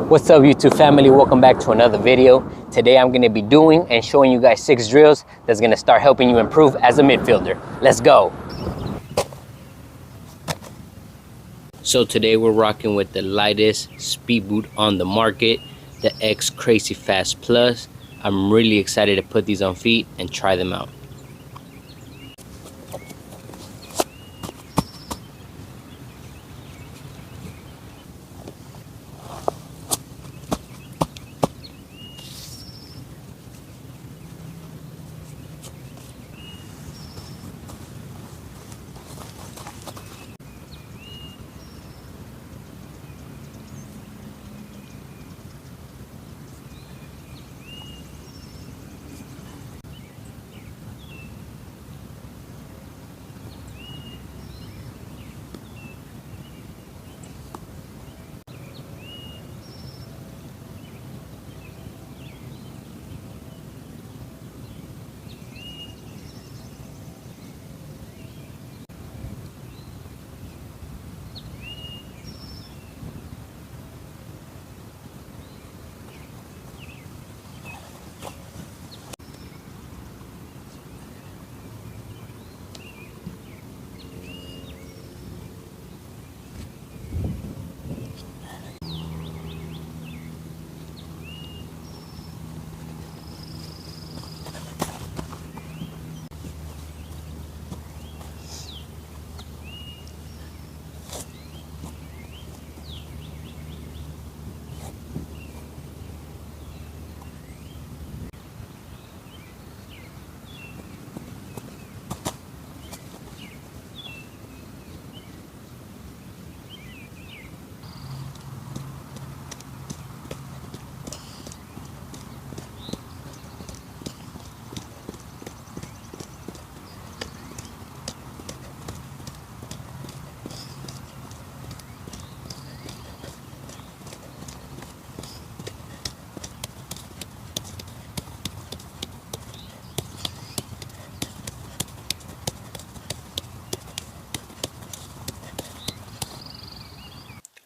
What's up, YouTube family? Welcome back to another video. Today I'm going to be doing and showing you guys 6 drills that's going to start helping you improve as a midfielder. Let's go. So today we're rocking with the lightest speed boot on the market, the Adidas Crazyfast Plus. I'm really excited to put these on feet and try them out.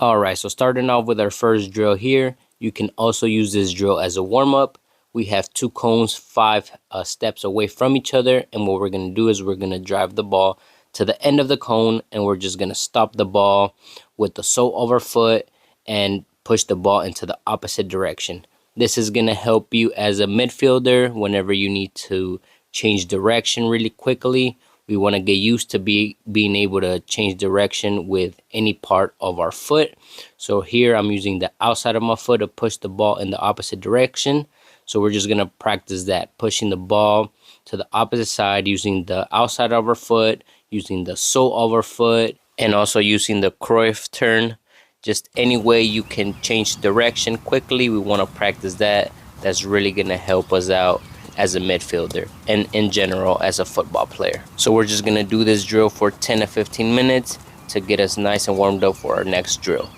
Alright, so starting off with our first drill here, you can also use this drill as a warm-up. We have 2 cones 5 steps away from each other, and what we're going to do is we're going to drive the ball to the end of the cone, and we're just going to stop the ball with the sole of our foot and push the ball into the opposite direction. This is going to help you as a midfielder whenever you need to change direction really quickly. We want to get used to being able to change direction with any part of our foot. So here I'm using the outside of my foot to push the ball in the opposite direction. So we're just going to practice that, pushing the ball to the opposite side using the outside of our foot, using the sole of our foot, and also using the Cruyff turn. Just any way you can change direction quickly, we want to practice that. That's really going to help us out as a midfielder and in general as a football player. So we're just going to do this drill for 10 to 15 minutes to get us nice and warmed up for our next drill.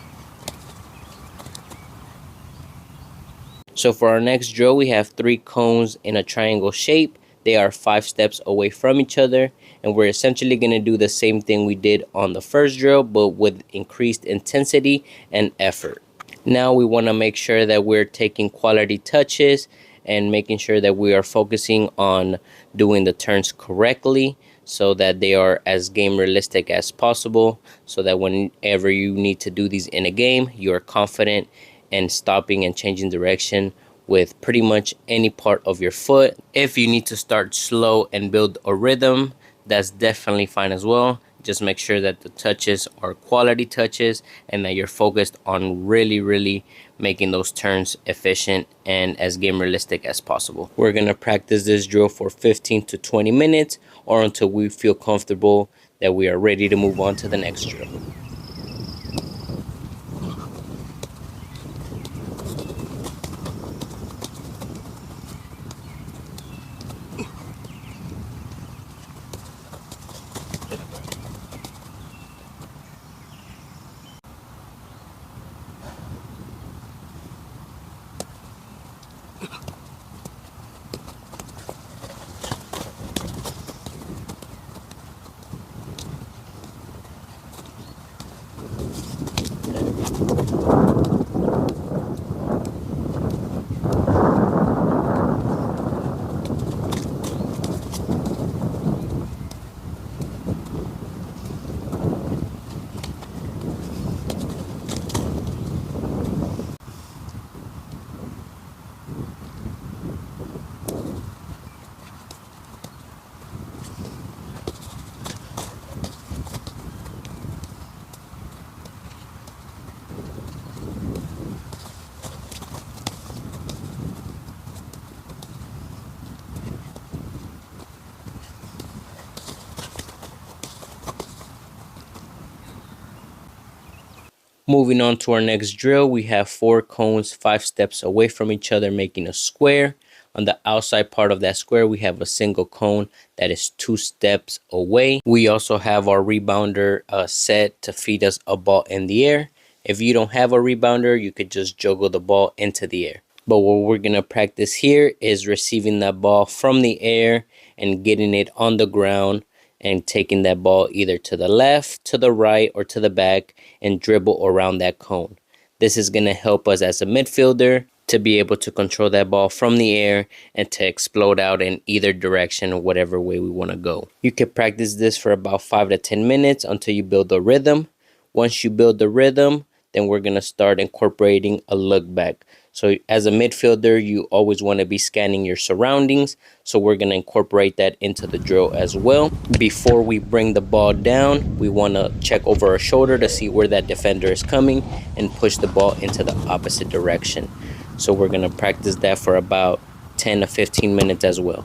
So for our next drill, we have 3 cones in a triangle shape. They are 5 steps away from each other, and we're essentially going to do the same thing we did on the first drill, but with increased intensity and effort. Now we want to make sure that we're taking quality touches and making sure that we are focusing on doing the turns correctly so that they are as game realistic as possible, so that whenever you need to do these in a game, you are confident in stopping and changing direction with pretty much any part of your foot. If you need to start slow and build a rhythm, that's definitely fine as well. Just make sure that the touches are quality touches and that you're focused on really making those turns efficient and as game realistic as possible. We're going to practice this drill for 15 to 20 minutes or until we feel comfortable that we are ready to move on to the next drill. Moving on to our next drill, we have 4 cones 5 steps away from each other, making a square. On the outside part of that square, we have a single cone that is 2 steps away. We also have our rebounder set to feed us a ball in the air. If you don't have a rebounder, you could just juggle the ball into the air. But what we're going to practice here is receiving that ball from the air and getting it on the ground and taking that ball either to the left, to the right, or to the back and dribble around that cone. This is going to help us as a midfielder to be able to control that ball from the air and to explode out in either direction, whatever way we want to go. You can practice this for about 5 to 10 minutes until you build a rhythm. Once you build the rhythm, then we're going to start incorporating a look back. So as a midfielder, you always want to be scanning your surroundings. So we're going to incorporate that into the drill as well. Before we bring the ball down, we want to check over our shoulder to see where that defender is coming and push the ball into the opposite direction. So we're going to practice that for about 10 to 15 minutes as well.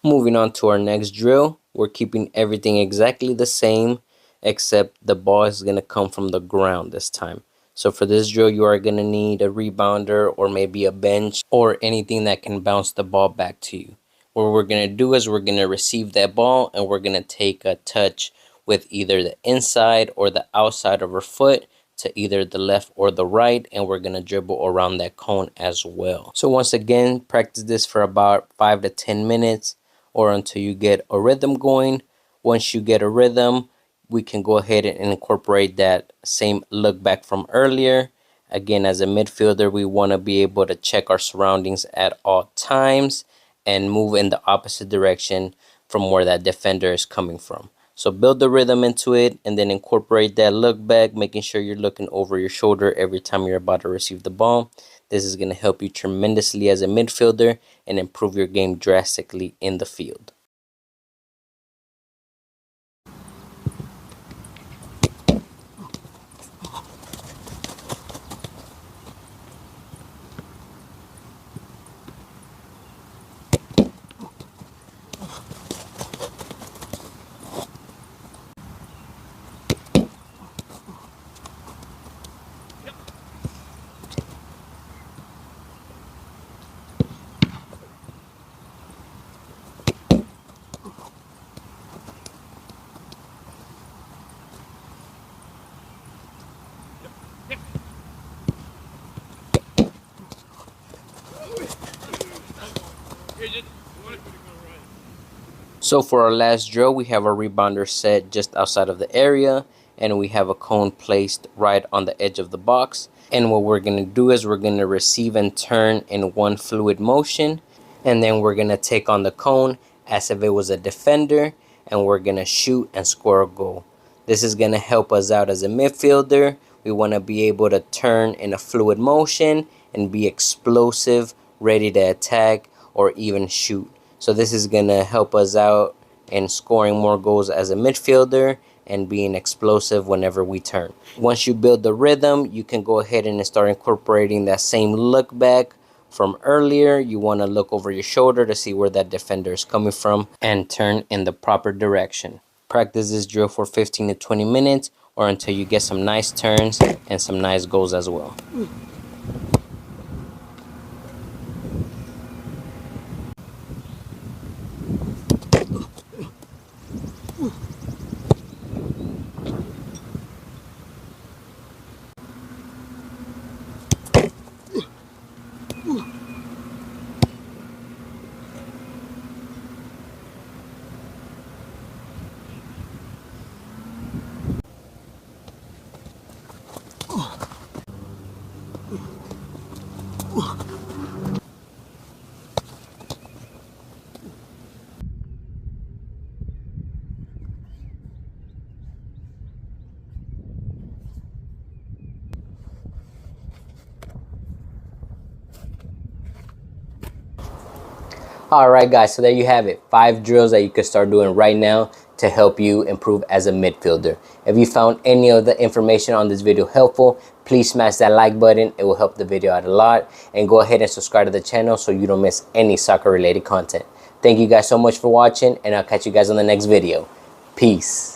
Moving on to our next drill, we're keeping everything exactly the same, except the ball is going to come from the ground this time. So for this drill, you are going to need a rebounder or maybe a bench or anything that can bounce the ball back to you. What we're going to do is we're going to receive that ball and we're going to take a touch with either the inside or the outside of our foot to either the left or the right, and we're going to dribble around that cone as well. So once again, practice this for about 5 to 10 minutes or until you get a rhythm going. Once you get a rhythm, we can go ahead and incorporate that same look back from earlier. Again, as a midfielder, we want to be able to check our surroundings at all times and move in the opposite direction from where that defender is coming from. So build the rhythm into it and then incorporate that look back, making sure you're looking over your shoulder every time you're about to receive the ball. This is going to help you tremendously as a midfielder and improve your game drastically in the field. So for our last drill, we have a rebounder set just outside of the area and we have a cone placed right on the edge of the box. And what we're going to do is we're going to receive and turn in one fluid motion, and then we're going to take on the cone as if it was a defender and we're going to shoot and score a goal. This is going to help us out as a midfielder. We want to be able to turn in a fluid motion and be explosive, ready to attack or even shoot. So this is going to help us out in scoring more goals as a midfielder and being explosive whenever we turn. Once you build the rhythm, you can go ahead and start incorporating that same look back from earlier. You want to look over your shoulder to see where that defender is coming from and turn in the proper direction. Practice this drill for 15 to 20 minutes or until you get some nice turns and some nice goals as well. Alright guys, so there you have it. 5 drills that you can start doing right now to help you improve as a midfielder. If you found any of the information on this video helpful, please smash that like button. It will help the video out a lot. And go ahead and subscribe to the channel so you don't miss any soccer related content. Thank you guys so much for watching, and I'll catch you guys on the next video. Peace.